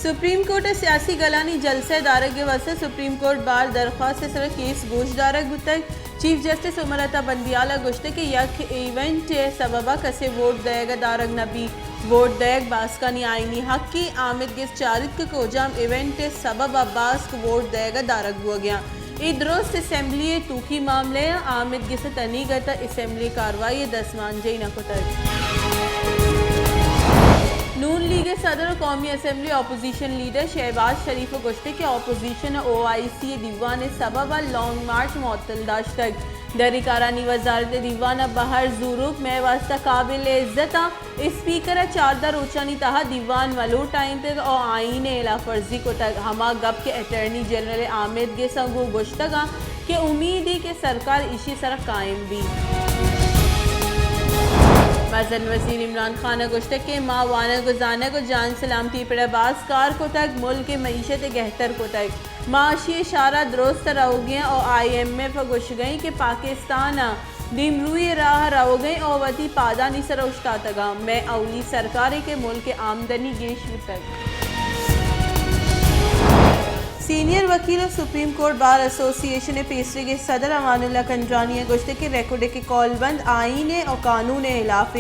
Supreme court سیاسی گلانی جلسہ دارگ واسطے سپریم کورٹ بار درخواست سر کیس گوش دارگ بتگ چیف جسٹس عمرتا بندیالا گوشتے کہ یک ایونٹ سببا کسے ووٹ دے گا دارگ نبی ووٹ دیگ باسکانی آئینی حق کی آمد گس چارت کو جام ایونٹ سبب عباس کو ووٹ دے گا دارگ ہو گیا ای درست اسمبلی توکی معاملے آمد گس تنی گتا اسمبلی کاروائی 10 مانجے نہ کتر نون لیگ صدر قومی اسمبلی اپوزیشن لیڈر شہباز شریف و گشتے کہ اپوزیشن OIC دیوان سبب لانگ مارچ معطل داشتگ دری کارانی وزارت دیوان بہر زوروک میں واسطہ قابل عزت اسپیکر چاردہ روچانی تہا دیوان ولو ٹائم تک او آئین اعلیٰ فرضی کو تک ہما گپ کے اٹرنی جنرل عامد کے سنگو گشتگا کہ امید ہی کہ سرکار اسی سر قائم بھی مزن وزیر عمران خان گوشتے کہ ماں وانا گزانا کو جان سلامتی پر باز کار کو تک ملک معیشت گہتر کو تک معاشی اشارہ درست رہو گئے اور IMF گوش گئیں کہ پاکستان دیم روی راہ رہو گئیں اور وطی پادانی سر اشتاتگا میں اولی سرکاری کے ملک آمدنی گیش تک سینئر وکیل سپریم کورٹ بار ایسوسی ایشن پیسری کے صدر امان اللہ کنڈرانی گوشتے کے ریکارڈ کے کال بند آئین اور قانون خلاف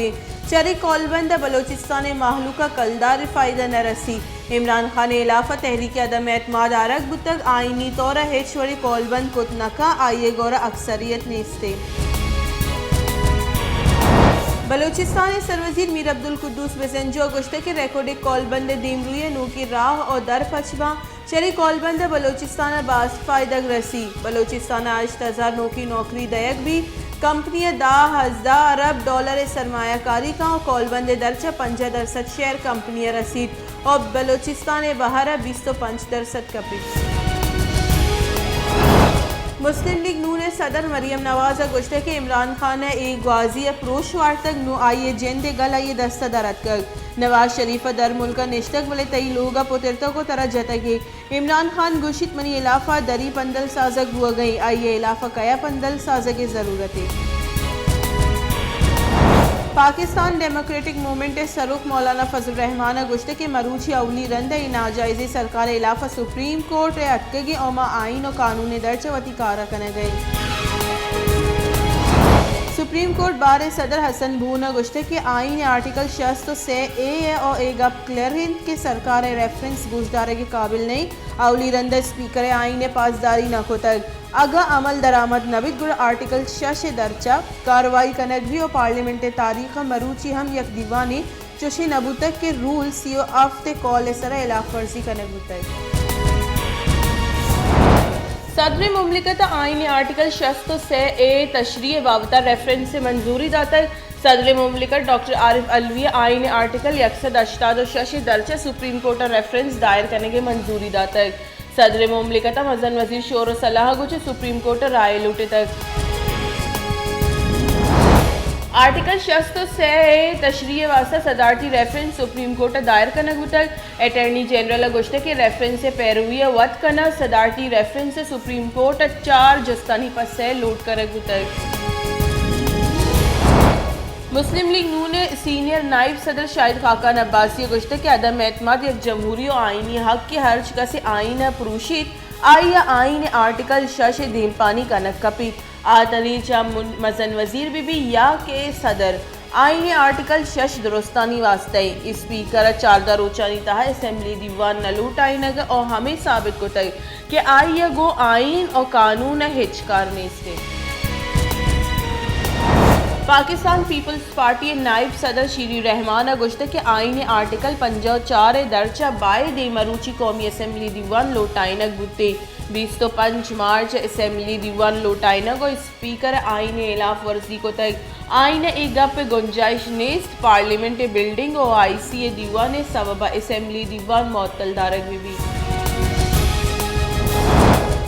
چری کال بند بلوچستان محلوقہ کلدار فائدہ نہ رسی عمران خان خلاف تحریک عدم اعتماد آرگ بتگ آئینی طور ہیچ وری کال بند کتنکا آئیے گورا اکثریت نیستے بلوچستان سروزیر میر عبدالقدوس بزنجو گوشتے کے ریکارڈ کال بند دیم روی نو کی راہ اور در پچبا چری کال بند بلوچستان باس فائدہ رسی بلوچستان آج تزار نو کی نوکری دیگ بھی کمپنی 10,000 ارب ڈالر سرمایہ کاری کا کال بند درچہ 5% شیئر کمپنی رسید اور بلوچستان بہر 25% کپی مسلم لیگ نون صدر مریم نواز گوشتے کہ عمران خان ایک غازی اپروش وارتگ نو آئیے جیندے گل آئیے دستہ درد کر نواز شریف در ملکہ نشتگ ولے تئی لوگا پترتوں کو طرح جتگے عمران خان گوشت منی علاقہ دری پندل سازگ ہوا گئی آئیے علاقہ کیا پندل سازگ ضرورت ہے پاکستان ڈیموکریٹک مومنٹ سروک مولانا فضل الرحمان گوشتے کہ مروچی اولی رند ناجائزی سرکار علاقہ سپریم کورٹ اٹکگی اوما آئین و قانون درچہ وطی کارا کنے گئی سپریم کورٹ بار صدر حسن بھونا گوشتے کہ آئین آرٹیکل 63A اور ایک اپ کلیئر ہند کے سرکار ریفرنس گوشدارے کے قابل نہیں اولی رند اسپیکر آئین پاسداری نہ کو تک اگا عمل درآمد نوید گر آرٹیکل 6 درچہ کاروائی کنگ بھی اور پارلیمنٹ تاریخ مروچی ہم یک دیوانی چوشی نبوتک کے رول سیو آفتے کال سر علاق ورزی کنگ بوتک صدر مملکت آئین آرٹیکل 63A تشریح بابتا ریفرنس سے منظوری داتا ہے صدر مملکت ڈاکٹر عارف علوی آئین article 186 Darcha supreme court reference دائر کرنے کے منظوری داتا ہے صدر مملکت مزن وزیر شور و صلاح گوچے سپریم کورٹ رائے لوٹے تک آرٹیکل 63A تشریح واسطہ صدارتی ریفرنس سپریم کورٹ دائر کنگ بتگ اٹرنی جنرل گوشتے کے ریفرنس سے پیروی وط کنا صدارتی ریفرنس سے سپریم کورٹ 4 جستانی پس سے لوٹ کرگ بتگ مسلم لیگ نون سینئر نائب صدر شاہد خاقان عباسی گوشتے کہ عدم اعتماد یک جمہوری و آئینی حق کے ہر چکا آئین پروشید آئیا آئین آرٹیکل 6 دیم پانی کنک کپیت آتلی چا مزن وزیر بھی یا کہ صدر آئین آرٹیکل 6 درستانی واسطے اسپیکر چاردہ روچانی تہا اسمبلی دیوان نلوٹ آئینگ اور ہمیں ثابت کو تک کہ آئیے گو آئین اور قانون ہچکار نیستے پاکستان پیپلز پارٹی نائب صدر شیری رحمان گوشتے کہ آئین آرٹیکل 54 درچہ بائے دی مروچی قومی اسمبلی دیوان لوٹائنگ بوتے 25 مارچ اسمبلی دیوان لوٹائنگ اور اسپیکر آئین خلاف ورزی کو تک آئین ایک گپ گنجائش نیست پارلیمنٹ بلڈنگ اور IC دیوان سبب اسمبلی دیوان معطل دارگ بھی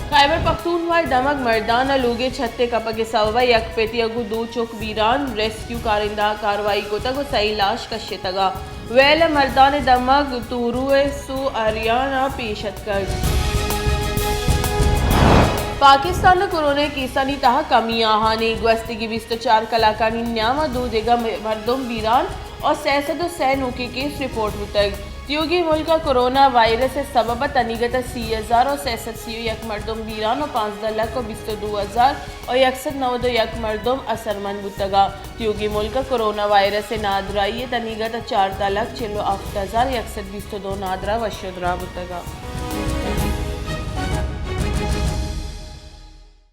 خیبر پختونخوا دمک مردان لوگے چھتے کپا کے سبب یک پیتی اگو 2 چوک ویران ریسکیو کارندہ کاروائی کو تک صحیح لاش کشے تگا ویل مردان دمک توروے سو اریانہ پیشت کر پاکستان کورونا کیسانی تہا کمی آہانی گوستگی 24 کلاکانی نیامہ 2 جگہ مردم ویران اور 63 نوکی کیس رپورٹ ہوتگ تیوگی ملک کرونا وائرس سبب تنیگت 30,063 یک مردم بیران و 15,22,000 و 191 مردم اثرمند بودتگا. تیوگی ملک کرونا وائرس نادرائی تنیگت 4,47,122 نادرا و شدرا بودتگا.